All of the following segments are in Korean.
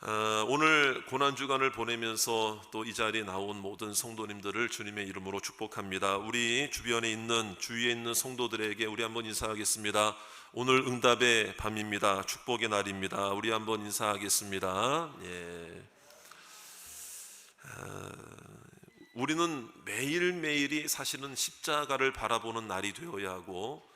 오늘 고난주간을 보내면서 또 이 자리에 나온 모든 성도님들을 주님의 이름으로 축복합니다. 우리 주변에 있는 주위에 있는 성도들에게 우리 한번 인사하겠습니다. 오늘 응답의 밤입니다. 축복의 날입니다. 우리 한번 인사하겠습니다. 예. 우리는 매일매일이 사실은 십자가를 바라보는 날이 되어야 하고,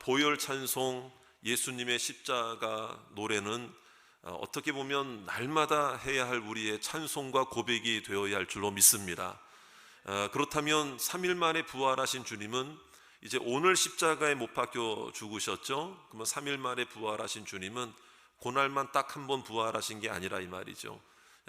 보혈 찬송, 예수님의 십자가 노래는 어떻게 보면 날마다 해야 할 우리의 찬송과 고백이 되어야 할 줄로 믿습니다. 그렇다면 3일 만에 부활하신 주님은 이제 오늘 십자가에 못 박혀 죽으셨죠. 그러면 3일 만에 부활하신 주님은 그날만 딱 한 번 부활하신 게 아니라 이 말이죠.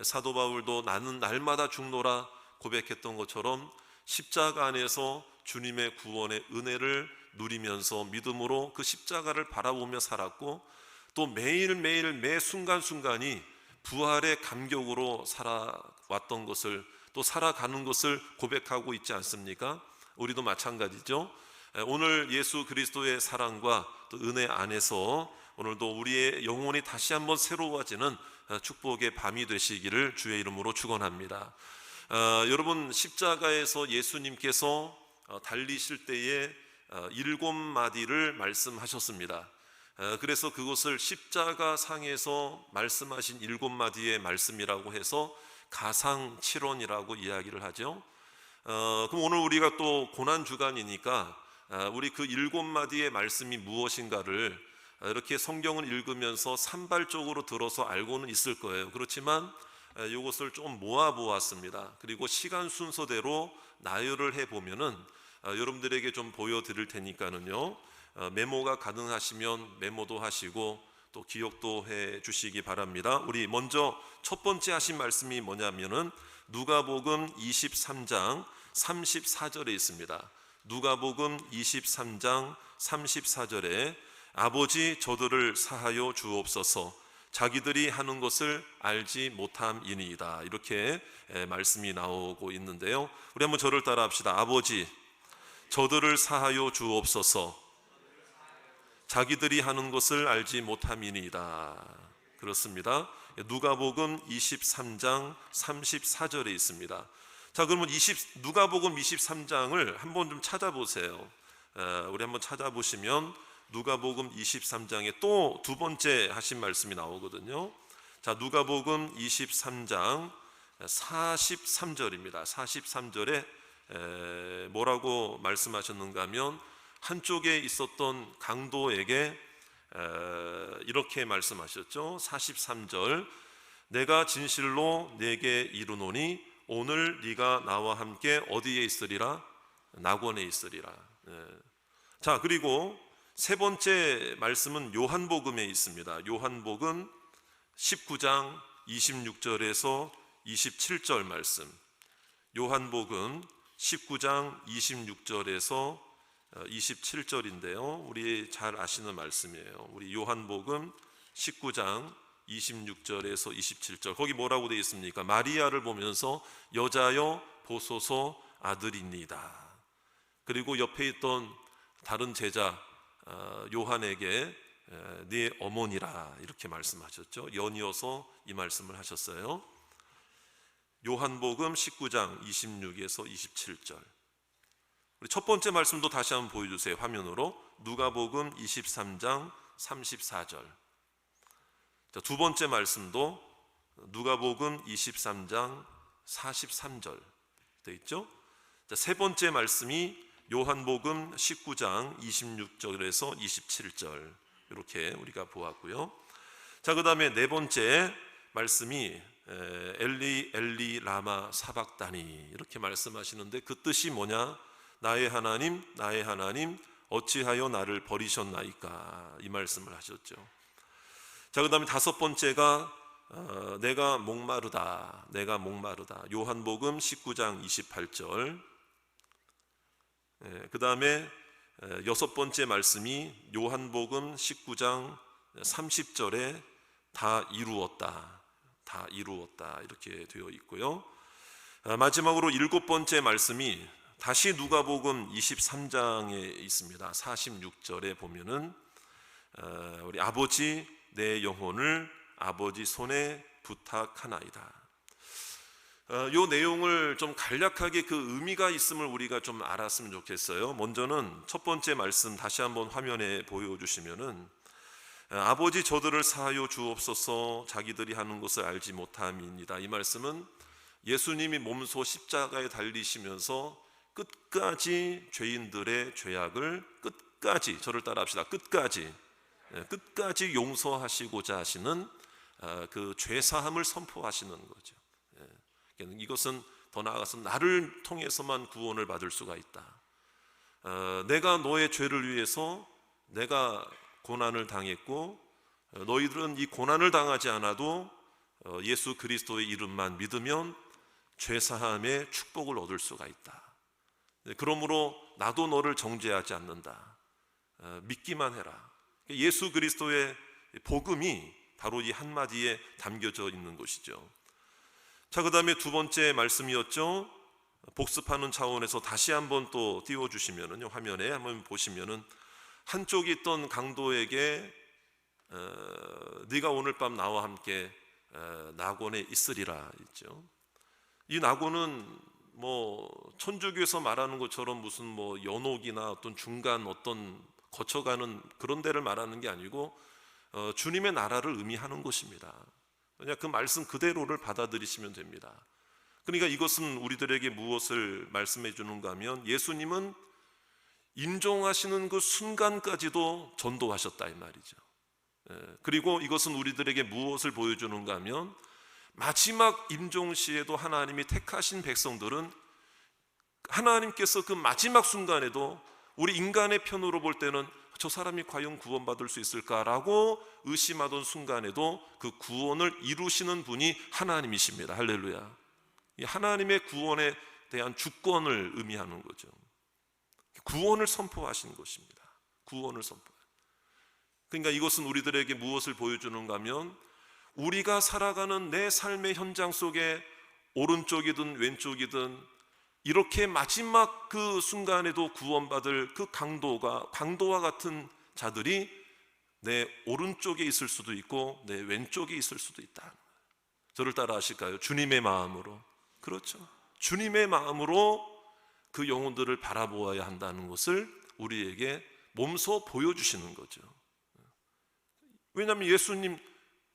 사도 바울도 나는 날마다 죽노라 고백했던 것처럼 십자가 안에서 주님의 구원의 은혜를 누리면서 믿음으로 그 십자가를 바라보며 살았고, 또 매일매일 매 순간순간이 부활의 감격으로 살아왔던 것을, 또 살아가는 것을 고백하고 있지 않습니까? 우리도 마찬가지죠. 오늘 예수 그리스도의 사랑과 또 은혜 안에서 오늘도 우리의 영혼이 다시 한번 새로워지는 축복의 밤이 되시기를 주의 이름으로 축원합니다. 여러분, 십자가에서 예수님께서 달리실 때에 7마디를 말씀하셨습니다. 그래서 그것을 십자가 상에서 말씀하신 7마디의 말씀이라고 해서 가상칠언이라고 이야기를 하죠. 그럼 오늘 우리가 또 고난주간이니까 우리 그 7마디의 말씀이 무엇인가를 이렇게 성경을 읽으면서 산발적으로 들어서 알고는 있을 거예요. 그렇지만 이것을 좀 모아보았습니다. 그리고 시간 순서대로 나열을 해보면은 여러분들에게 좀 보여드릴 테니까는요, 메모가 가능하시면 메모도 하시고 또 기억도 해 주시기 바랍니다. 우리 먼저 첫 번째 하신 말씀이 뭐냐면은 누가복음 23장 34절에 있습니다. 누가복음 23장 34절에 아버지 저들을 사하여 주옵소서, 자기들이 하는 것을 알지 못함이니이다, 이렇게 말씀이 나오고 있는데요, 우리 한번 저를 따라 합시다. 아버지 저들을 사하여 주옵소서, 자기들이 하는 것을 알지 못함이니이다. 그렇습니다. 누가복음 23장 34절에 있습니다. 자, 그러면 누가복음 23장을 한번 좀 찾아보세요. 우리 한번 찾아보시면 누가복음 23장에 또 두 번째 하신 말씀이 나오거든요. 자, 누가복음 23장 43절입니다. 43절에 뭐라고 말씀하셨는가 하면, 한쪽에 있었던 강도에게 이렇게 말씀하셨죠. 43절, 내가 진실로 네게 이르노니 오늘 네가 나와 함께 어디에 있으리라? 낙원에 있으리라. 자, 그리고 세 번째 말씀은 요한복음에 있습니다. 요한복음 19장 26절에서 27절 말씀. 요한복음 19장 26절에서 27절인데요, 우리 잘 아시는 말씀이에요. 우리 요한복음 19장 26절에서 27절, 거기 뭐라고 되어 있습니까? 마리아를 보면서 여자여 보소서 아들입니다. 그리고 옆에 있던 다른 제자 요한에게 네 어머니라, 이렇게 말씀하셨죠. 연이어서 이 말씀을 하셨어요. 요한복음 19장 26에서 27절. 우리 첫 번째 말씀도 다시 한번 보여주세요. 화면으로. 누가복음 23장 34절. 자, 두 번째 말씀도 누가복음 23장 43절 되어 있죠. 자, 세 번째 말씀이 요한복음 19장 26절에서 27절, 이렇게 우리가 보았고요. 자, 그 다음에 네 번째 말씀이 엘리 엘리 라마 사박다니, 이렇게 말씀하시는데 그 뜻이 뭐냐? 나의 하나님 나의 하나님 어찌하여 나를 버리셨나이까, 이 말씀을 하셨죠. 자, 그 다음에 다섯 번째가 내가 목마르다, 내가 목마르다. 요한복음 19장 28절. 그 다음에 여섯 번째 말씀이 요한복음 19장 30절에 다 이루었다, 다 이루었다, 이렇게 되어 있고요. 마지막으로 일곱 번째 말씀이 다시 누가복음 23장에 있습니다. 46절에 보면은 우리 아버지 내 영혼을 아버지 손에 부탁하나이다. 이 내용을 좀 간략하게 그 의미가 있음을 우리가 좀 알았으면 좋겠어요. 먼저는 첫 번째 말씀 다시 한번 화면에 보여주시면은 아버지 저들을 사하여 주옵소서 자기들이 하는 것을 알지 못함이니이다. 이 말씀은 예수님이 몸소 십자가에 달리시면서 끝까지 죄인들의 죄악을 끝까지, 저를 따라 합시다, 끝까지 용서하시고자 하시는 그 죄사함을 선포하시는 거죠. 이것은 더 나아가서 나를 통해서만 구원을 받을 수가 있다. 내가 너의 죄를 위해서 내가 고난을 당했고 너희들은 이 고난을 당하지 않아도 예수 그리스도의 이름만 믿으면 죄사함의 축복을 얻을 수가 있다. 그러므로 나도 너를 정죄하지 않는다. 믿기만 해라. 예수 그리스도의 복음이 바로 이 한마디에 담겨져 있는 것이죠. 자, 그 다음에 두 번째 말씀이었죠. 복습하는 차원에서 다시 한번 또 띄워주시면은요, 화면에 한번 보시면은 한쪽에 있던 강도에게 네가 오늘 밤 나와 함께 낙원에 있으리라 있죠. 이 낙원은 뭐 천주교에서 말하는 것처럼 무슨 뭐 연옥이나 어떤 중간 어떤 거쳐가는 그런 데를 말하는 게 아니고 주님의 나라를 의미하는 것입니다. 그냥 그 말씀 그대로를 받아들이시면 됩니다. 그러니까 이것은 우리들에게 무엇을 말씀해 주는가 하면 예수님은 임종하시는 그 순간까지도 전도하셨다 이 말이죠. 그리고 이것은 우리들에게 무엇을 보여주는가 하면 마지막 임종 시에도 하나님이 택하신 백성들은 하나님께서 그 마지막 순간에도 우리 인간의 편으로 볼 때는 저 사람이 과연 구원받을 수 있을까라고 의심하던 순간에도 그 구원을 이루시는 분이 하나님이십니다. 할렐루야. 이 하나님의 구원에 대한 주권을 의미하는 거죠. 구원을 선포하신 것입니다. 구원을 선포. 그러니까 이것은 우리들에게 무엇을 보여주는가 하면 우리가 살아가는 내 삶의 현장 속에 오른쪽이든 왼쪽이든 이렇게 마지막 그 순간에도 구원받을 그 강도와 같은 자들이 내 오른쪽에 있을 수도 있고 내 왼쪽에 있을 수도 있다. 저를 따라 하실까요? 주님의 마음으로. 그렇죠. 주님의 마음으로 그 영혼들을 바라보아야 한다는 것을 우리에게 몸소 보여주시는 거죠. 왜냐하면 예수님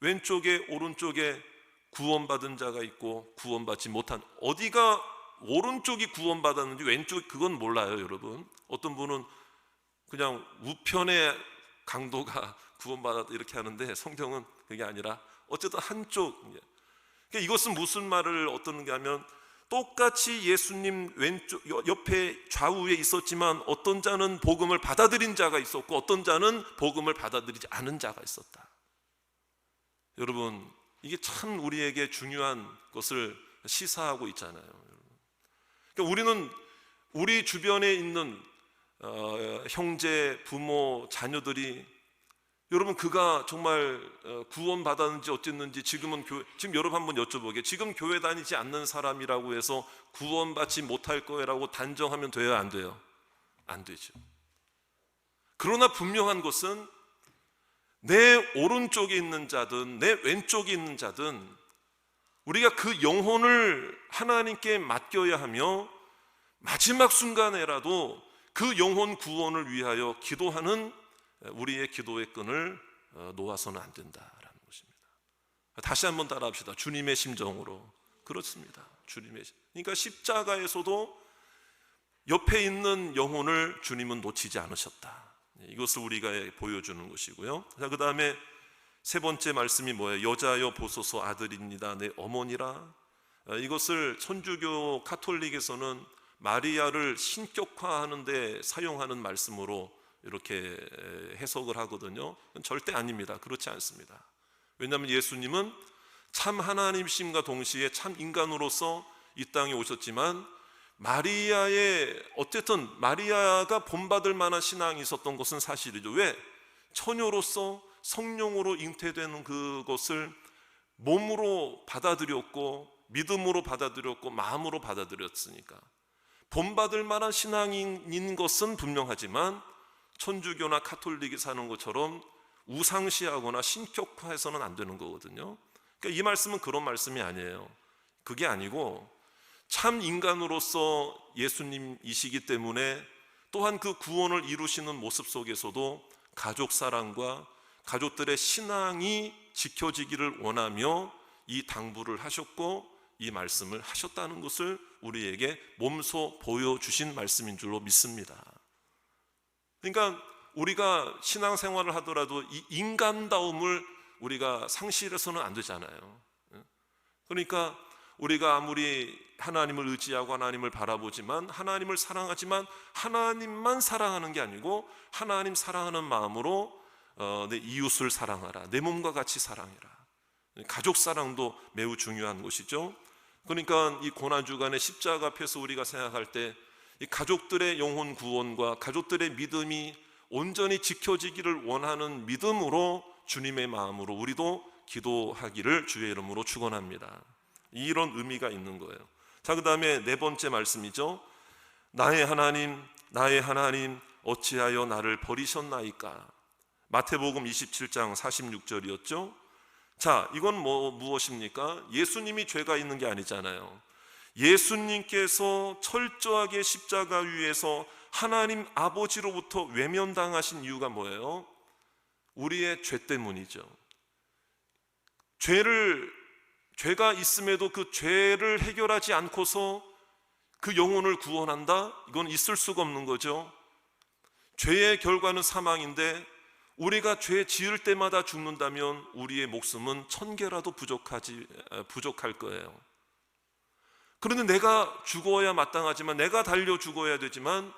왼쪽에 오른쪽에 구원받은 자가 있고 구원받지 못한, 어디가 오른쪽이 구원받았는지 왼쪽 그건 몰라요 여러분. 어떤 분은 그냥 우편의 강도가 구원받았다 이렇게 하는데 성경은 그게 아니라 어쨌든 한쪽. 그러니까 이것은 무슨 말을 얻는가 하면 똑같이 예수님 왼쪽 옆에 좌우에 있었지만 어떤 자는 복음을 받아들인 자가 있었고 어떤 자는 복음을 받아들이지 않은 자가 있었다. 여러분 이게 참 우리에게 중요한 것을 시사하고 있잖아요. 그러니까 우리는 우리 주변에 있는 형제, 부모, 자녀들이 여러분 그가 정말 구원받았는지 어쨌는지 지금 여러분 한번 여쭤보게, 지금 교회 다니지 않는 사람이라고 해서 구원받지 못할 거라고 단정하면 돼요? 안 돼요? 안 되죠. 그러나 분명한 것은 내 오른쪽에 있는 자든 내 왼쪽에 있는 자든 우리가 그 영혼을 하나님께 맡겨야 하며 마지막 순간에라도 그 영혼 구원을 위하여 기도하는 우리의 기도의 끈을 놓아서는 안 된다라는 것입니다. 다시 한번 따라합시다. 주님의 심정으로. 그렇습니다. 그러니까 십자가에서도 옆에 있는 영혼을 주님은 놓치지 않으셨다. 이것을 우리가 보여주는 것이고요. 자, 그 다음에 세 번째 말씀이 뭐예요? 여자여 보소서 아들입니다. 내 어머니라. 이것을 천주교 카톨릭에서는 마리아를 신격화하는 데 사용하는 말씀으로 이렇게 해석을 하거든요. 절대 아닙니다. 그렇지 않습니다. 왜냐하면 예수님은 참 하나님이심과 동시에 참 인간으로서 이 땅에 오셨지만 어쨌든 마리아가 본받을 만한 신앙이 있었던 것은 사실이죠. 왜? 처녀로서 성령으로 잉태되는 그것을 몸으로 받아들였고 믿음으로 받아들였고 마음으로 받아들였으니까 본받을 만한 신앙인 것은 분명하지만 천주교나 카톨릭이 사는 것처럼 우상시하거나 신격화해서는 안 되는 거거든요. 그러니까 이 말씀은 그런 말씀이 아니에요. 그게 아니고 참 인간으로서 예수님이시기 때문에 또한 그 구원을 이루시는 모습 속에서도 가족 사랑과 가족들의 신앙이 지켜지기를 원하며 이 당부를 하셨고 이 말씀을 하셨다는 것을 우리에게 몸소 보여주신 말씀인 줄로 믿습니다. 그러니까 우리가 신앙생활을 하더라도 이 인간다움을 우리가 상실해서는 안 되잖아요. 그러니까 우리가 아무리 하나님을 의지하고 하나님을 바라보지만, 하나님을 사랑하지만 하나님만 사랑하는 게 아니고 하나님 사랑하는 마음으로 내 이웃을 사랑하라, 내 몸과 같이 사랑해라. 가족 사랑도 매우 중요한 것이죠. 그러니까 이 고난주간의 십자가 앞에서 우리가 생각할 때 이 가족들의 영혼 구원과 가족들의 믿음이 온전히 지켜지기를 원하는 믿음으로 주님의 마음으로 우리도 기도하기를 주의 이름으로 축원합니다. 이런 의미가 있는 거예요. 자, 그 다음에 네 번째 말씀이죠. 나의 하나님, 나의 하나님, 어찌하여 나를 버리셨나이까? 마태복음 27장 46절이었죠. 자, 이건 무엇입니까? 예수님이 죄가 있는 게 아니잖아요. 예수님께서 철저하게 십자가 위에서 하나님 아버지로부터 외면당하신 이유가 뭐예요? 우리의 죄 때문이죠. 죄가 있음에도 그 죄를 해결하지 않고서 그 영혼을 구원한다? 이건 있을 수가 없는 거죠. 죄의 결과는 사망인데 우리가 죄 지을 때마다 죽는다면 우리의 목숨은 1000개라도 부족할 거예요. 그런데 내가 죽어야 마땅하지만, 내가 달려 죽어야 되지만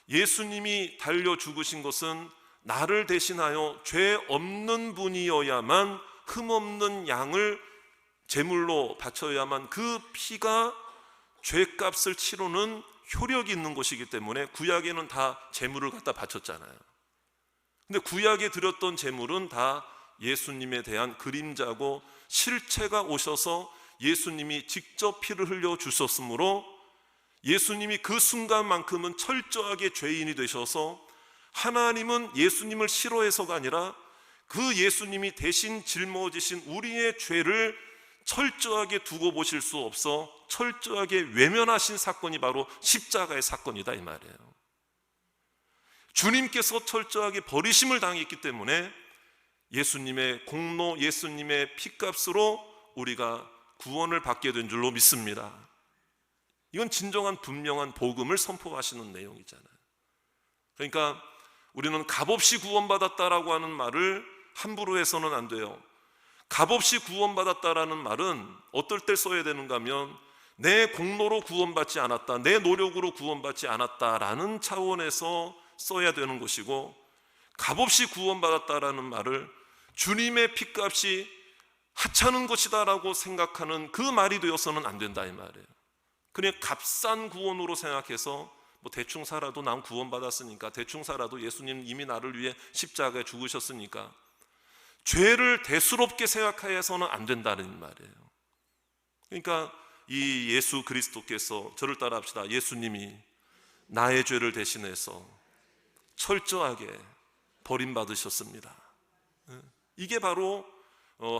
예수님이 달려 죽으신 것은 나를 대신하여 죄 없는 분이어야만, 흠없는 양을 제물로 바쳐야만 그 피가 죄값을 치르는 효력이 있는 것이기 때문에 구약에는 다 제물을 갖다 바쳤잖아요. 근데 구약에 드렸던 제물은 다 예수님에 대한 그림자고, 실체가 오셔서 예수님이 직접 피를 흘려 주셨으므로 예수님이 그 순간만큼은 철저하게 죄인이 되셔서, 하나님은 예수님을 싫어해서가 아니라 그 예수님이 대신 짊어지신 우리의 죄를 철저하게 두고 보실 수 없어 철저하게 외면하신 사건이 바로 십자가의 사건이다, 이 말이에요. 주님께서 철저하게 버리심을 당했기 때문에 예수님의 공로, 예수님의 피값으로 우리가 구원을 받게 된 줄로 믿습니다. 이건 진정한 분명한 복음을 선포하시는 내용이잖아요. 그러니까 우리는 값없이 구원받았다라고 하는 말을 함부로 해서는 안 돼요. 값없이 구원받았다라는 말은 어떨 때 써야 되는가 하면, 내 공로로 구원받지 않았다, 내 노력으로 구원받지 않았다라는 차원에서 써야 되는 것이고, 값없이 구원받았다라는 말을 주님의 피값이 하찮은 것이다라고 생각하는 그 말이 되어서는 안 된다, 이 말이에요. 그냥 값싼 구원으로 생각해서 대충 살아도 난 구원받았으니까, 대충 살아도 예수님 이미 나를 위해 십자가에 죽으셨으니까, 죄를 대수롭게 생각해서는 안 된다는 말이에요. 그러니까 이 예수 그리스도께서, 저를 따라 합시다. 예수님이 나의 죄를 대신해서 철저하게 버림받으셨습니다. 이게 바로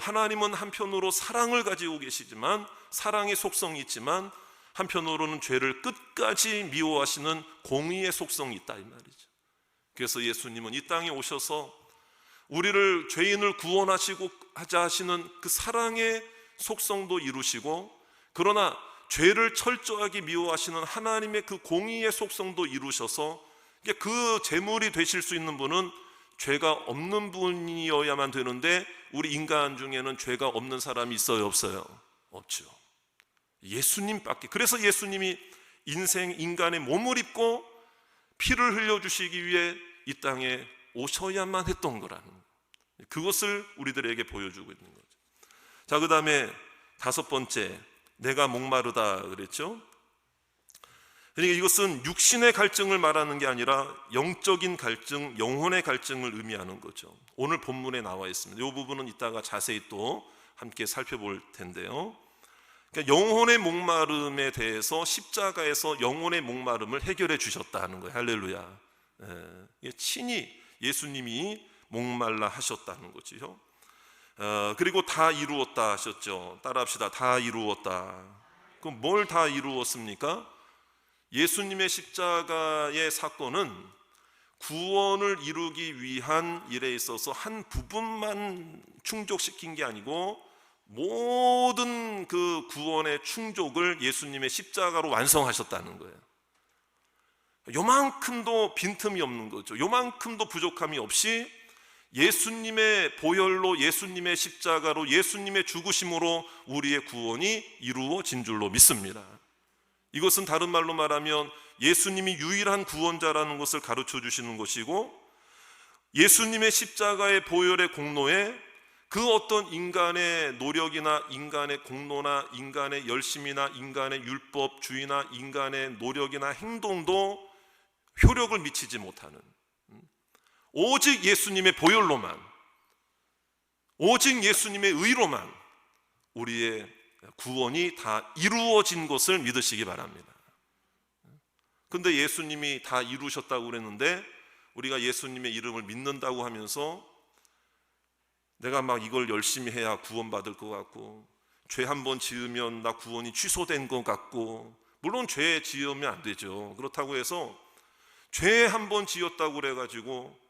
하나님은 한편으로 사랑을 가지고 계시지만, 사랑의 속성이 있지만 한편으로는 죄를 끝까지 미워하시는 공의의 속성이 있다, 이 말이죠. 그래서 예수님은 이 땅에 오셔서 우리를, 죄인을 구원하시고 하자 하시는 그 사랑의 속성도 이루시고, 그러나 죄를 철저하게 미워하시는 하나님의 그 공의의 속성도 이루셔서, 그 제물이 되실 수 있는 분은 죄가 없는 분이어야만 되는데, 우리 인간 중에는 죄가 없는 사람이 있어요, 없어요? 없죠. 예수님밖에. 그래서 예수님이 인간의 몸을 입고 피를 흘려주시기 위해 이 땅에 오셔야만 했던 거라는, 그것을 우리들에게 보여주고 있는 거죠. 자, 그 다음에 다섯 번째, 내가 목마르다 그랬죠. 그러니까 이것은 육신의 갈증을 말하는 게 아니라 영적인 갈증, 영혼의 갈증을 의미하는 거죠. 오늘 본문에 나와 있습니다. 이 부분은 이따가 자세히 또 함께 살펴볼 텐데요. 그러니까 영혼의 목마름에 대해서 십자가에서 영혼의 목마름을 해결해 주셨다는 거예요. 할렐루야. 친히 예수님이 목말라 하셨다는 거죠. 그리고 다 이루었다 하셨죠. 따라합시다. 다 이루었다. 그럼 뭘 다 이루었습니까? 예수님의 십자가의 사건은 구원을 이루기 위한 일에 있어서 한 부분만 충족시킨 게 아니고 모든 그 구원의 충족을 예수님의 십자가로 완성하셨다는 거예요. 요만큼도 빈틈이 없는 거죠. 요만큼도 부족함이 없이 예수님의 보혈로, 예수님의 십자가로, 예수님의 죽으심으로 우리의 구원이 이루어진 줄로 믿습니다. 이것은 다른 말로 말하면 예수님이 유일한 구원자라는 것을 가르쳐 주시는 것이고, 예수님의 십자가의 보혈의 공로에 그 어떤 인간의 노력이나 인간의 공로나 인간의 열심이나 인간의 율법주의나 인간의 노력이나 행동도 효력을 미치지 못하는, 오직 예수님의 보혈로만, 오직 예수님의 의로만 우리의 구원이 다 이루어진 것을 믿으시기 바랍니다. 근데 예수님이 다 이루셨다고 그랬는데 우리가 예수님의 이름을 믿는다고 하면서 내가 막 이걸 열심히 해야 구원받을 것 같고, 죄 한 번 지으면 나 구원이 취소된 것 같고, 물론 죄 지으면 안 되죠. 그렇다고 해서 죄 한 번 지었다고 그래가지고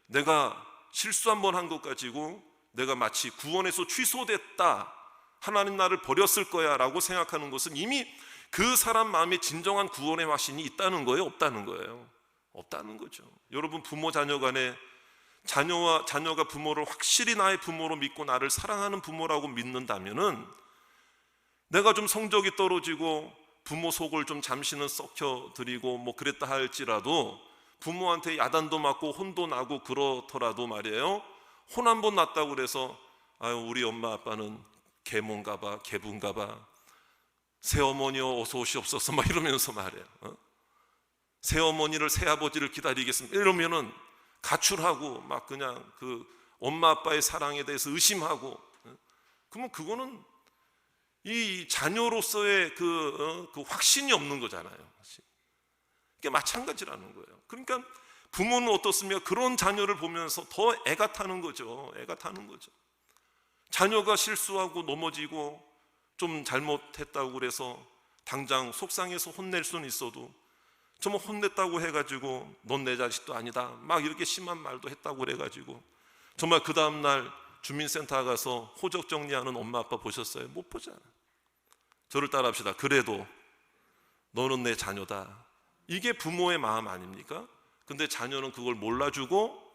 내가 실수 한 번 한 것 가지고 내가 마치 구원에서 취소됐다, 하나님 나를 버렸을 거야 라고 생각하는 것은 이미 그 사람 마음에 진정한 구원의 확신이 있다는 거예요? 없다는 거예요? 없다는 거죠. 여러분, 부모 자녀 간에 자녀가 부모를 확실히 나의 부모로 믿고 나를 사랑하는 부모라고 믿는다면은, 내가 좀 성적이 떨어지고 부모 속을 좀 잠시는 썩혀드리고 뭐 그랬다 할지라도, 부모한테 야단도 맞고 혼도 나고 그렇더라도 말이에요, 혼 한 번 났다고 그래서 아유 우리 엄마 아빠는 계모인가 봐, 계부인가 봐, 새어머니요 어서 오시옵소서 막 이러면서 말이에요, 새어머니를 새아버지를 기다리겠습니다 이러면은 가출하고 막 그냥 그 엄마 아빠의 사랑에 대해서 의심하고, 그러면 그거는 이 자녀로서의 그 확신이 없는 거잖아요. 이게 마찬가지라는 거예요. 그러니까 부모는 어떻습니까? 그런 자녀를 보면서 더 애가 타는 거죠. 애가 타는 거죠. 자녀가 실수하고 넘어지고 좀 잘못했다고 그래서 당장 속상해서 혼낼 수는 있어도, 정말 혼냈다고 해가지고 넌 내 자식도 아니다 막 이렇게 심한 말도 했다고 그래가지고 정말 그 다음날 주민센터 가서 호적 정리하는 엄마 아빠 보셨어요? 못 보잖아요. 저를 따라합시다. 그래도 너는 내 자녀다. 이게 부모의 마음 아닙니까? 근데 자녀는 그걸 몰라주고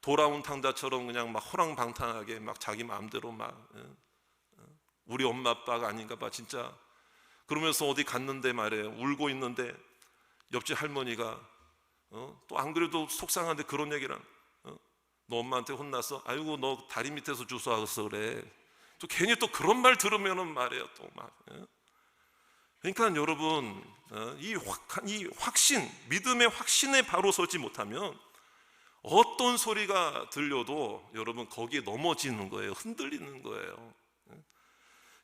돌아온 탕자처럼 그냥 막 호랑방탕하게 막 자기 마음대로 막 우리 엄마 아빠가 아닌가 봐 진짜, 그러면서 어디 갔는데 말이에요, 울고 있는데 옆집 할머니가 또 안 그래도 속상한데 그런 얘기랑 너 엄마한테 혼났어? 아이고 너 다리 밑에서 주워와서 그래. 또 괜히 또 그런 말 들으면은 말이에요 또 막. 그러니까 여러분, 이 확신, 믿음의 확신에 바로 서지 못하면 어떤 소리가 들려도 여러분 거기에 넘어지는 거예요. 흔들리는 거예요.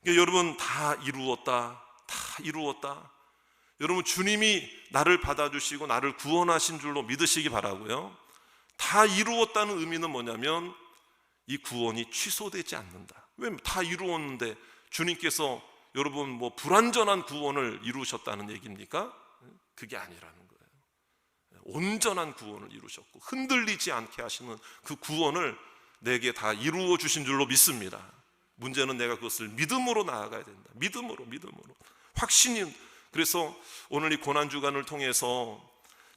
그러니까 여러분, 다 이루었다, 다 이루었다. 여러분, 주님이 나를 받아주시고 나를 구원하신 줄로 믿으시기 바라고요. 다 이루었다는 의미는 뭐냐면 이 구원이 취소되지 않는다. 왜 다 이루었는데 주님께서 여러분 뭐 불완전한 구원을 이루셨다는 얘기입니까? 그게 아니라는 거예요. 온전한 구원을 이루셨고 흔들리지 않게 하시는 그 구원을 내게 다 이루어 주신 줄로 믿습니다. 문제는 내가 그것을 믿음으로 나아가야 된다. 믿음으로 확신이. 그래서 오늘 이 고난주간을 통해서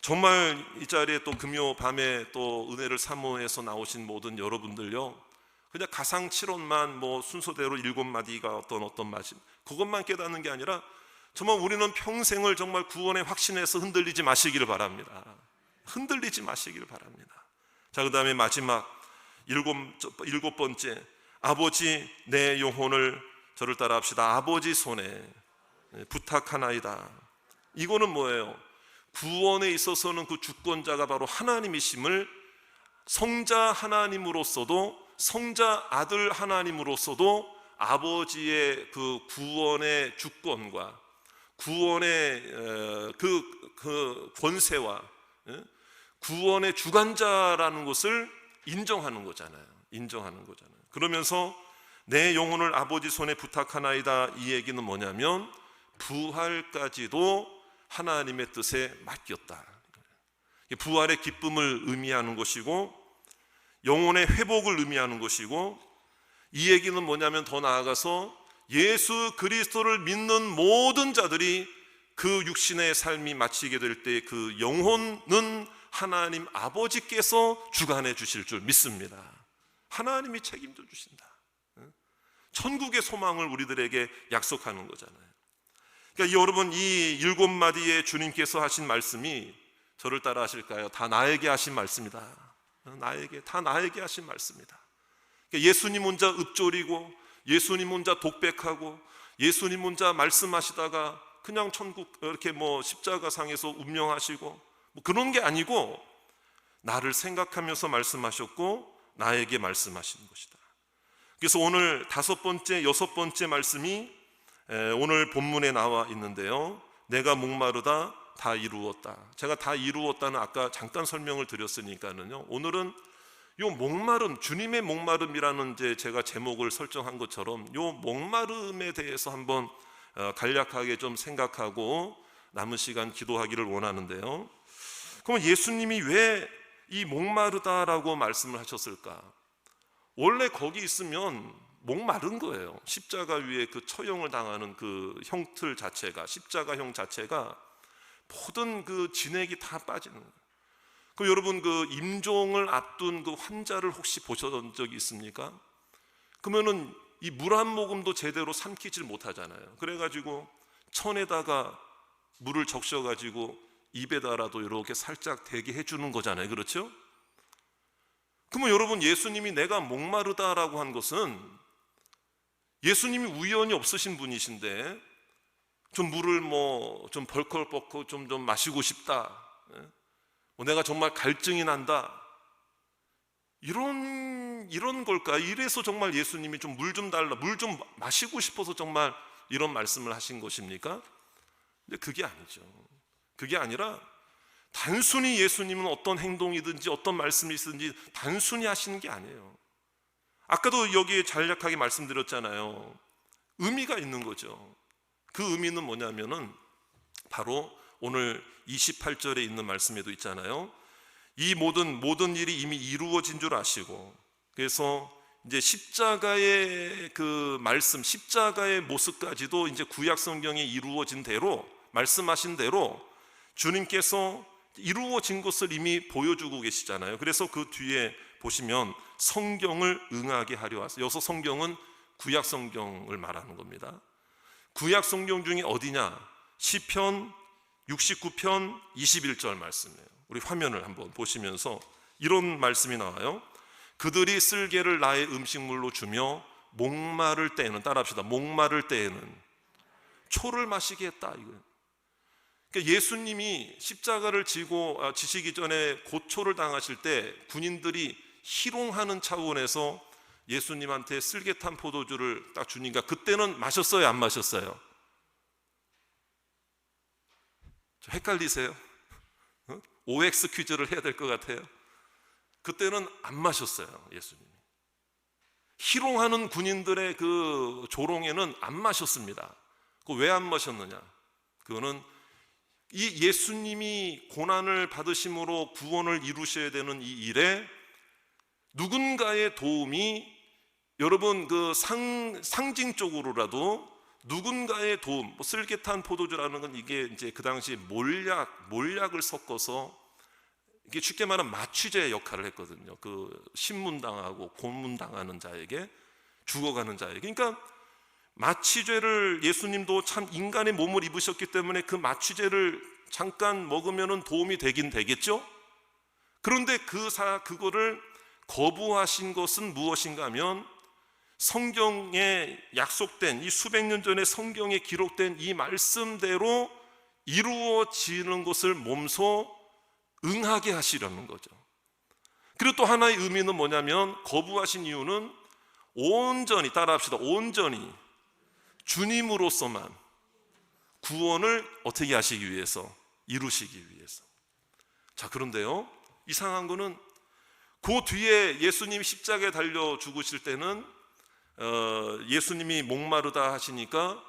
정말 이 자리에 또 금요 밤에 또 은혜를 사모해서 나오신 모든 여러분들요, 그냥 가상칠언만 뭐 순서대로 7마디가 어떤 말씀 그것만 깨닫는 게 아니라 정말 우리는 평생을 정말 구원의 확신에서 흔들리지 마시기를 바랍니다. 흔들리지 마시기를 바랍니다. 자, 그 다음에 마지막 일곱 번째, 아버지 내 영혼을, 저를 따라 합시다. 아버지 손에 부탁하나이다. 이거는 뭐예요? 구원에 있어서는 그 주권자가 바로 하나님이심을 성자 하나님으로서도, 성자 아들 하나님으로서도 아버지의 그 구원의 주권과 구원의 그 권세와 구원의 주관자라는 것을 인정하는 거잖아요. 인정하는 거잖아요. 그러면서 내 영혼을 아버지 손에 부탁하나이다, 이 얘기는 뭐냐면 부활까지도 하나님의 뜻에 맡겼다. 부활의 기쁨을 의미하는 것이고 영혼의 회복을 의미하는 것이고, 이 얘기는 뭐냐면 더 나아가서 예수 그리스도를 믿는 모든 자들이 그 육신의 삶이 마치게 될 때 그 영혼은 하나님 아버지께서 주관해 주실 줄 믿습니다. 하나님이 책임져 주신다. 천국의 소망을 우리들에게 약속하는 거잖아요. 그러니까 여러분, 이 7마디의 주님께서 하신 말씀이 저를 따라 하실까요? 다 나에게 하신 말씀이다. 다 나에게 하신 말씀이다. 그러니까 예수님 혼자 읊조리고 예수님 혼자 독백하고 예수님 혼자 말씀하시다가 그냥 천국 이렇게 십자가상에서 운명하시고 그런 게 아니고 나를 생각하면서 말씀하셨고 나에게 말씀하신 것이다. 그래서 오늘 5번째, 6번째 말씀이 오늘 본문에 나와 있는데요, 내가 목마르다 다 이루었다. 제가 다 이루었다는 아까 잠깐 설명을 드렸으니까는요, 오늘은 요 목마름, 주님의 목마름이라는 제가 제목을 설정한 것처럼 요 목마름에 대해서 한번 간략하게 좀 생각하고 남은 시간 기도하기를 원하는데요. 그럼 예수님이 왜 이 목마르다라고 말씀을 하셨을까? 원래 거기 있으면 목마른 거예요. 십자가 위에 그 처형을 당하는 그 형틀 자체가, 십자가형 자체가 모든 그 진액이 다 빠지는 거예요. 그럼 여러분, 그 임종을 앞둔 그 환자를 혹시 보셨던 적이 있습니까? 그러면은 이 물 한 모금도 제대로 삼키질 못하잖아요. 그래가지고 천에다가 물을 적셔가지고 입에다라도 이렇게 살짝 대게 해주는 거잖아요. 그렇죠? 그러면 여러분, 예수님이 내가 목마르다라고 한 것은 예수님이 우연히 없으신 분이신데 좀 물을 좀 벌컥벌컥 좀 마시고 싶다, 내가 정말 갈증이 난다, 이런 걸까? 이래서 정말 예수님이 좀 물 좀 달라, 물 좀 마시고 싶어서 정말 이런 말씀을 하신 것입니까? 근데 그게 아니죠. 그게 아니라 단순히 예수님은 어떤 행동이든지 어떤 말씀이 있든지 단순히 하시는 게 아니에요. 아까도 여기에 간략하게 말씀드렸잖아요. 의미가 있는 거죠. 그 의미는 뭐냐면은 바로 오늘 28절에 있는 말씀에도 있잖아요. 이 모든 일이 이미 이루어진 줄 아시고, 그래서 이제 십자가의 그 말씀, 십자가의 모습까지도 이제 구약 성경에 이루어진 대로, 말씀하신 대로 주님께서 이루어진 것을 이미 보여주고 계시잖아요. 그래서 그 뒤에 보시면 성경을 응하게 하려 하세요. 여기서 성경은 구약 성경을 말하는 겁니다. 구약 성경 중에 어디냐? 시편 69편 21절 말씀이에요. 우리 화면을 한번 보시면서 이런 말씀이 나와요. 그들이 쓸개를 나의 음식물로 주며 목마를 때에는, 따라합시다, 목마를 때에는 초를 마시게 했다, 이거예요. 그러니까 예수님이 십자가를 지시기 전에 고초를 당하실 때 군인들이 희롱하는 차원에서 예수님한테 쓸개탄 포도주를 딱 주니까 그때는 마셨어요, 안 마셨어요? 좀 헷갈리세요? OX 퀴즈를 해야 될 것 같아요. 그때는 안 마셨어요, 예수님이. 희롱하는 군인들의 그 조롱에는 안 마셨습니다. 그 왜 안 마셨느냐? 그거는 이 예수님이 고난을 받으심으로 구원을 이루셔야 되는 이 일에 누군가의 도움이, 여러분, 그 상징적으로라도 누군가의 도움, 쓸개탄 포도주라는 건 이게 이제 그 당시 몰약을 섞어서 이게 쉽게 말하면 마취제 역할을 했거든요. 그 신문당하고 고문당하는 자에게, 죽어가는 자에게. 그러니까 마취제를, 예수님도 참 인간의 몸을 입으셨기 때문에 그 마취제를 잠깐 먹으면은 도움이 되긴 되겠죠? 그런데 그거를 거부하신 것은 무엇인가 하면 성경에 약속된, 이 수백 년 전에 성경에 기록된 이 말씀대로 이루어지는 것을 몸소 응하게 하시려는 거죠. 그리고 또 하나의 의미는 뭐냐면, 거부하신 이유는 온전히, 따라합시다, 온전히 주님으로서만 구원을 어떻게 하시기 위해서, 이루시기 위해서. 자, 그런데요, 이상한 거는 그 뒤에 예수님이 십자가에 달려 죽으실 때는 예수님이 목마르다 하시니까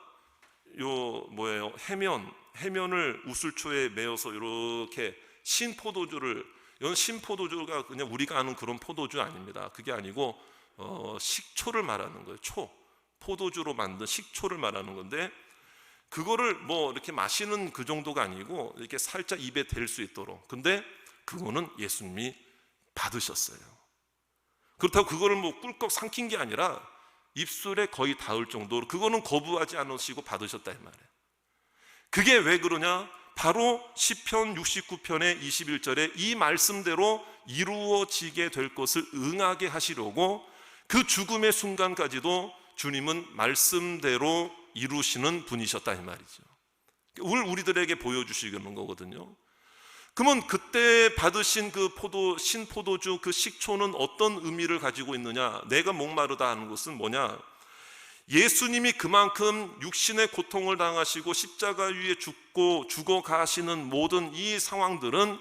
해면을 우슬초에 메어서 이렇게 신포도주를, 이건 신포도주가 그냥 우리가 아는 그런 포도주 아닙니다. 그게 아니고 식초를 말하는 거예요. 포도주로 만든 식초를 말하는 건데, 그거를 이렇게 마시는 그 정도가 아니고 이렇게 살짝 입에 댈 수 있도록, 근데 그거는 예수님이 받으셨어요. 그렇다고 그거를 꿀꺽 삼킨 게 아니라 입술에 거의 닿을 정도로, 그거는 거부하지 않으시고 받으셨다 이 말이에요. 그게 왜 그러냐? 바로 시편 69편의 21절에 이 말씀대로 이루어지게 될 것을 응하게 하시려고 그 죽음의 순간까지도 주님은 말씀대로 이루시는 분이셨다 이 말이죠. 우리들에게 보여주시는 거거든요. 그러면 그때 받으신 그 신포도주, 그 식초는 어떤 의미를 가지고 있느냐? 내가 목마르다 하는 것은 뭐냐? 예수님이 그만큼 육신의 고통을 당하시고 십자가 위에 죽어 가시는 모든 이 상황들은,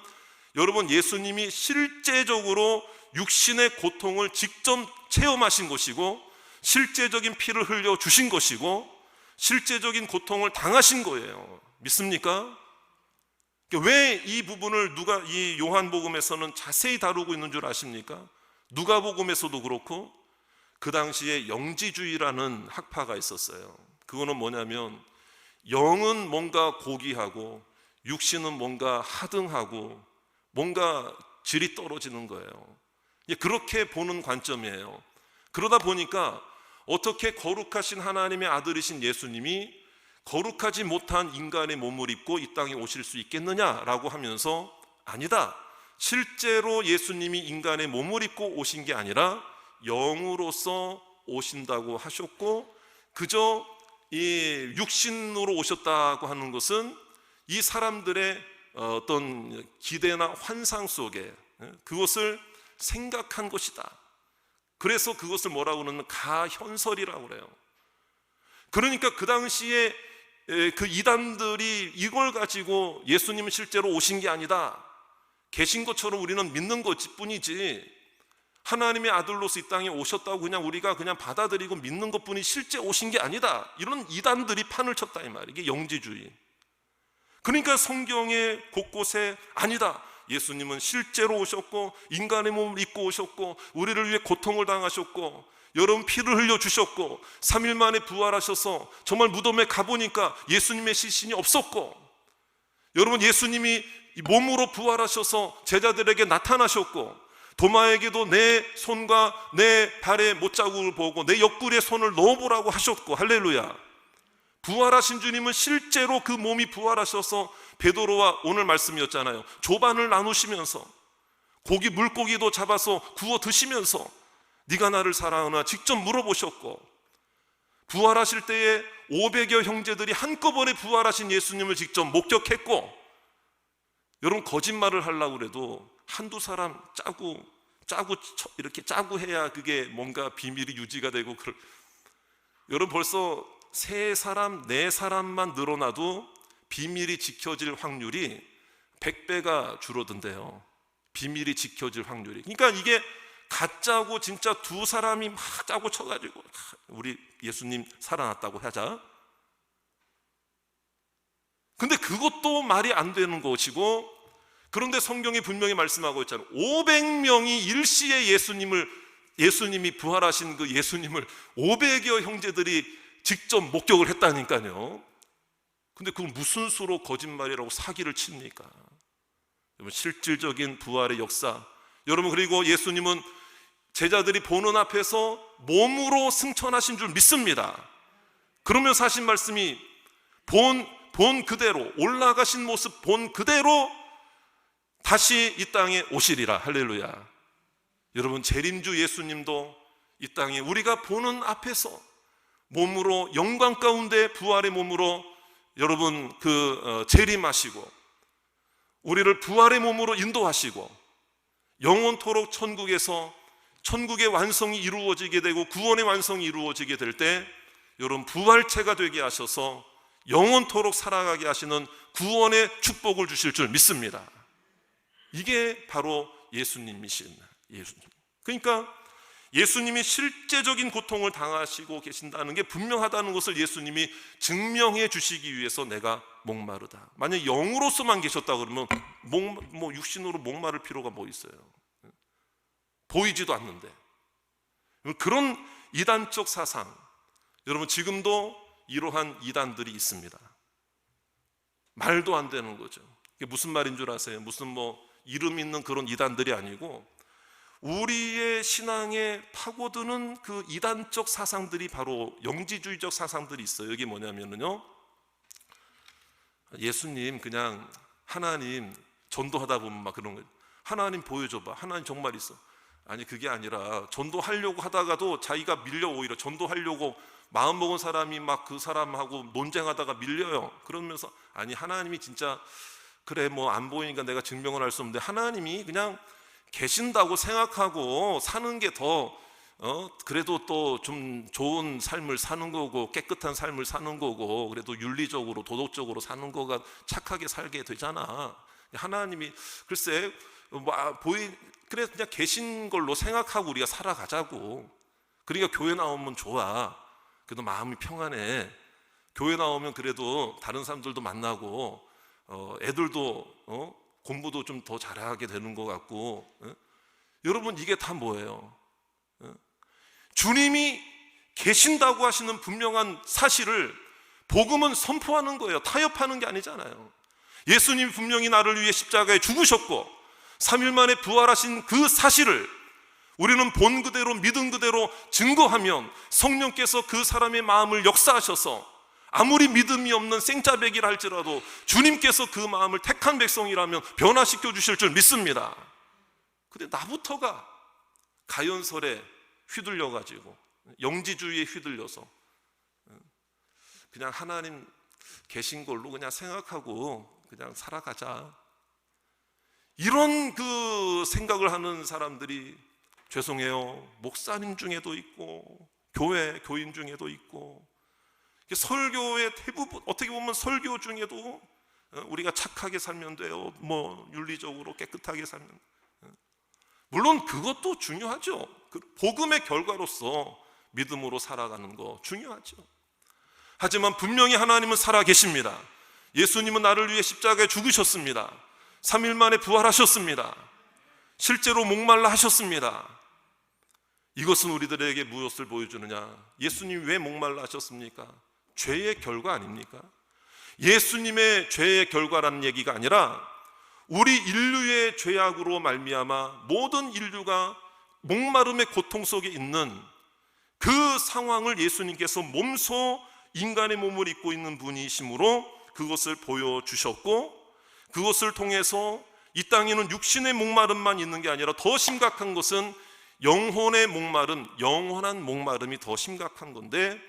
여러분, 예수님이 실제적으로 육신의 고통을 직접 체험하신 것이고, 실제적인 피를 흘려 주신 것이고, 실제적인 고통을 당하신 거예요. 믿습니까? 왜 이 부분을 이 요한복음에서는 자세히 다루고 있는 줄 아십니까? 누가복음에서도 그렇고, 그 당시에 영지주의라는 학파가 있었어요. 그거는 뭐냐면, 영은 뭔가 고귀하고 육신은 뭔가 하등하고 뭔가 질이 떨어지는 거예요. 그렇게 보는 관점이에요. 그러다 보니까 어떻게 거룩하신 하나님의 아들이신 예수님이 거룩하지 못한 인간의 몸을 입고 이 땅에 오실 수 있겠느냐라고 하면서, 아니다, 실제로 예수님이 인간의 몸을 입고 오신 게 아니라 영으로서 오신다고 하셨고, 그저 이 육신으로 오셨다고 하는 것은 이 사람들의 어떤 기대나 환상 속에 그것을 생각한 것이다. 그래서 그것을 뭐라고 그러는 가현설이라고 그래요. 그러니까 그 당시에 그 이단들이 이걸 가지고 예수님은 실제로 오신 게 아니다, 계신 것처럼 우리는 믿는 것뿐이지 하나님의 아들로서 이 땅에 오셨다고 우리가 그냥 받아들이고 믿는 것뿐이 실제 오신 게 아니다, 이런 이단들이 판을 쳤다 이 말이에요. 이게 영지주의. 그러니까 성경의 곳곳에 아니다, 예수님은 실제로 오셨고 인간의 몸을 입고 오셨고 우리를 위해 고통을 당하셨고 여러분 피를 흘려주셨고 3일 만에 부활하셔서 정말 무덤에 가보니까 예수님의 시신이 없었고, 여러분 예수님이 몸으로 부활하셔서 제자들에게 나타나셨고, 도마에게도 내 손과 내 발의 못자국을 보고 내 옆구리에 손을 넣어보라고 하셨고, 할렐루야. 부활하신 주님은 실제로 그 몸이 부활하셔서 베드로와 오늘 말씀이었잖아요, 조반을 나누시면서 물고기도 잡아서 구워 드시면서 네가 나를 사랑하나 직접 물어보셨고, 부활하실 때에 500여 형제들이 한꺼번에 부활하신 예수님을 직접 목격했고, 여러분 거짓말을 하려고 그래도 한두 사람 이렇게 짜고 해야 그게 뭔가 비밀이 유지가 되고 여러분 벌써 3사람 4사람만 늘어나도 비밀이 지켜질 확률이 100배가 줄어든대요. 비밀이 지켜질 확률이. 그러니까 이게 가짜고 진짜 2사람이 막 짜고 쳐가지고 우리 예수님 살아났다고 하자. 근데 그것도 말이 안 되는 것이고, 그런데 성경이 분명히 말씀하고 있잖아요. 500명이 일시에 예수님이 부활하신 그 예수님을 500여 형제들이 직접 목격을 했다니까요. 근데 그건 무슨 수로 거짓말이라고 사기를 칩니까? 여러분 실질적인 부활의 역사, 여러분 그리고 예수님은 제자들이 보는 앞에서 몸으로 승천하신 줄 믿습니다. 그러면서 하신 말씀이 본 그대로 올라가신 모습 본 그대로 다시 이 땅에 오시리라. 할렐루야. 여러분 재림주 예수님도 이 땅에 우리가 보는 앞에서 몸으로 영광 가운데 부활의 몸으로 여러분 재림하시고 우리를 부활의 몸으로 인도하시고 영원토록 천국에서 천국의 완성이 이루어지게 되고 구원의 완성이 이루어지게 될 때 여러분 부활체가 되게 하셔서 영원토록 살아가게 하시는 구원의 축복을 주실 줄 믿습니다. 이게 바로 예수님이신 예수님. 그러니까 예수님이 실제적인 고통을 당하시고 계신다는 게 분명하다는 것을 예수님이 증명해 주시기 위해서 내가 목마르다. 만약 영으로서만 계셨다 그러면 육신으로 목마를 필요가 뭐 있어요? 보이지도 않는데. 그런 이단적 사상, 여러분 지금도 이러한 이단들이 있습니다. 말도 안 되는 거죠. 이게 무슨 말인 줄 아세요? 무슨 이름 있는 그런 이단들이 아니고 우리의 신앙에 파고드는 그 이단적 사상들이 바로 영지주의적 사상들이 있어요. 이게 뭐냐면요, 예수님 그냥 하나님 전도하다 보면 막 그런 거예요. 하나님 보여줘봐. 하나님 정말 있어. 아니 그게 아니라 전도하려고 하다가도 자기가 밀려, 오히려 전도하려고 마음먹은 사람이 막 그 사람하고 논쟁하다가 밀려요. 그러면서 아니 하나님이 진짜 그래 안 보이니까 내가 증명을 할 수 없는데 하나님이 그냥 계신다고 생각하고 사는 게 더 그래도 또 좀 좋은 삶을 사는 거고 깨끗한 삶을 사는 거고 그래도 윤리적으로 도덕적으로 사는 거가 착하게 살게 되잖아. 하나님이 글쎄 그래 그냥 계신 걸로 생각하고 우리가 살아가자고. 그러니까 교회 나오면 좋아. 그래도 마음이 평안해. 교회 나오면 그래도 다른 사람들도 만나고 애들도 공부도 좀 더 잘하게 되는 것 같고. 여러분 이게 다 뭐예요? 주님이 계신다고 하시는 분명한 사실을 복음은 선포하는 거예요. 타협하는 게 아니잖아요. 예수님이 분명히 나를 위해 십자가에 죽으셨고 3일 만에 부활하신 그 사실을 우리는 본 그대로 믿은 그대로 증거하면 성령께서 그 사람의 마음을 역사하셔서 아무리 믿음이 없는 생짜배기라 할지라도 주님께서 그 마음을 택한 백성이라면 변화시켜 주실 줄 믿습니다. 근데 나부터가 가연설에 휘둘려가지고 영지주의에 휘둘려서 그냥 하나님 계신 걸로 그냥 생각하고 그냥 살아가자, 이런 그 생각을 하는 사람들이 죄송해요 목사님 중에도 있고 교인 중에도 있고 설교의 대부분 어떻게 보면 설교 중에도 우리가 착하게 살면 돼요, 윤리적으로 깨끗하게 살면, 물론 그것도 중요하죠. 복음의 결과로서 믿음으로 살아가는 거 중요하죠. 하지만 분명히 하나님은 살아 계십니다. 예수님은 나를 위해 십자가에 죽으셨습니다. 3일 만에 부활하셨습니다. 실제로 목말라 하셨습니다. 이것은 우리들에게 무엇을 보여주느냐? 예수님이 왜 목말라 하셨습니까? 죄의 결과 아닙니까? 예수님의 죄의 결과라는 얘기가 아니라 우리 인류의 죄악으로 말미암아 모든 인류가 목마름의 고통 속에 있는 그 상황을 예수님께서 몸소 인간의 몸을 입고 있는 분이시므로 그것을 보여주셨고, 그것을 통해서 이 땅에는 육신의 목마름만 있는 게 아니라 더 심각한 것은 영혼의 목마름, 영원한 목마름이 더 심각한 건데,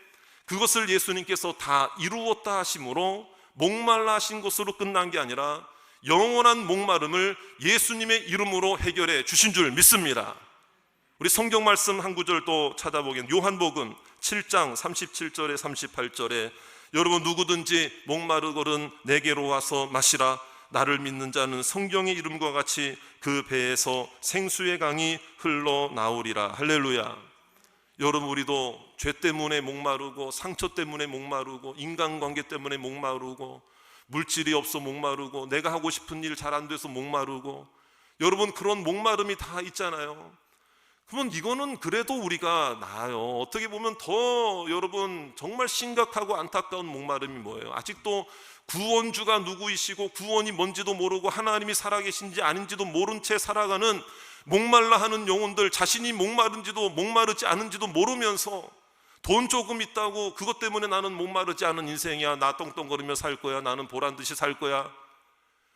그것을 예수님께서 다 이루었다 하심으로 목말라 하신 것으로 끝난 게 아니라 영원한 목마름을 예수님의 이름으로 해결해 주신 줄 믿습니다. 우리 성경 말씀 한 구절 또 찾아보겠습니다. 요한복음 7장 37절에 38절에 여러분 누구든지 목마르거든 내게로 와서 마시라. 나를 믿는 자는 성경의 이름과 같이 그 배에서 생수의 강이 흘러나오리라. 할렐루야. 여러분 우리도 죄 때문에 목마르고 상처 때문에 목마르고 인간관계 때문에 목마르고 물질이 없어 목마르고 내가 하고 싶은 일 잘 안 돼서 목마르고, 여러분 그런 목마름이 다 있잖아요. 그러면 이거는 그래도 우리가 나아요. 어떻게 보면 더 여러분 정말 심각하고 안타까운 목마름이 뭐예요? 아직도 구원주가 누구이시고 구원이 뭔지도 모르고 하나님이 살아계신지 아닌지도 모른 채 살아가는 목말라 하는 영혼들, 자신이 목마른지도 목마르지 않은지도 모르면서 돈 조금 있다고 그것 때문에 나는 목마르지 않은 인생이야, 나 떵떵거리며 살 거야, 나는 보란듯이 살 거야,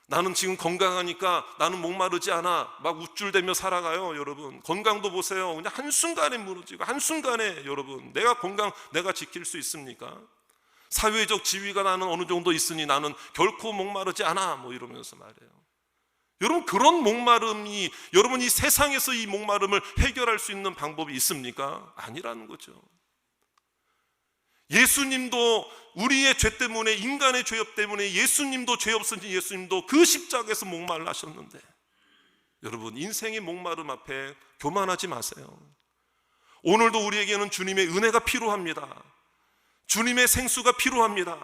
나는 지금 건강하니까 나는 목마르지 않아, 막 우쭐대며 살아가요. 여러분 건강도 보세요. 그냥 한순간에 무너지고 한순간에 여러분 내가 건강 내가 지킬 수 있습니까? 사회적 지위가 나는 어느 정도 있으니 나는 결코 목마르지 않아 이러면서 말해요. 여러분 그런 목마름이, 여러분 이 세상에서 이 목마름을 해결할 수 있는 방법이 있습니까? 아니라는 거죠. 예수님도 우리의 죄 때문에, 인간의 죄업 때문에 예수님도 죄 없으신 예수님도 그 십자가에서 목말라 하셨는데 여러분, 인생의 목마름 앞에 교만하지 마세요. 오늘도 우리에게는 주님의 은혜가 필요합니다. 주님의 생수가 필요합니다.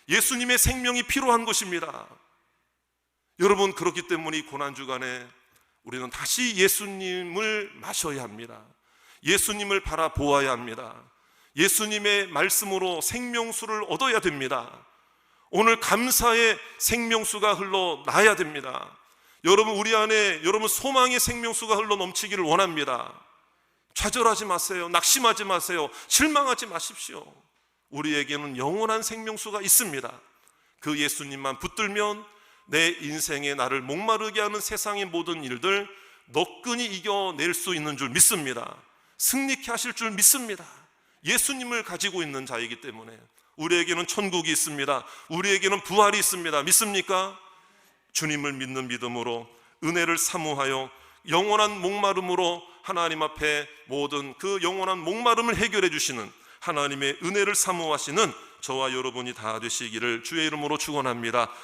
예수님의 생명이 필요한 것입니다. 여러분, 그렇기 때문에 이 고난주간에 우리는 다시 예수님을 마셔야 합니다. 예수님을 바라보아야 합니다. 예수님의 말씀으로 생명수를 얻어야 됩니다. 오늘 감사의 생명수가 흘러나야 됩니다. 여러분, 우리 안에 여러분 소망의 생명수가 흘러 넘치기를 원합니다. 좌절하지 마세요. 낙심하지 마세요. 실망하지 마십시오. 우리에게는 영원한 생명수가 있습니다. 그 예수님만 붙들면 내 인생에 나를 목마르게 하는 세상의 모든 일들 너끈히 이겨낼 수 있는 줄 믿습니다. 승리케 하실 줄 믿습니다. 예수님을 가지고 있는 자이기 때문에 우리에게는 천국이 있습니다. 우리에게는 부활이 있습니다. 믿습니까? 주님을 믿는 믿음으로 은혜를 사모하여 영원한 목마름으로 하나님 앞에 모든 그 영원한 목마름을 해결해 주시는 하나님의 은혜를 사모하시는 저와 여러분이 다 되시기를 주의 이름으로 축원합니다.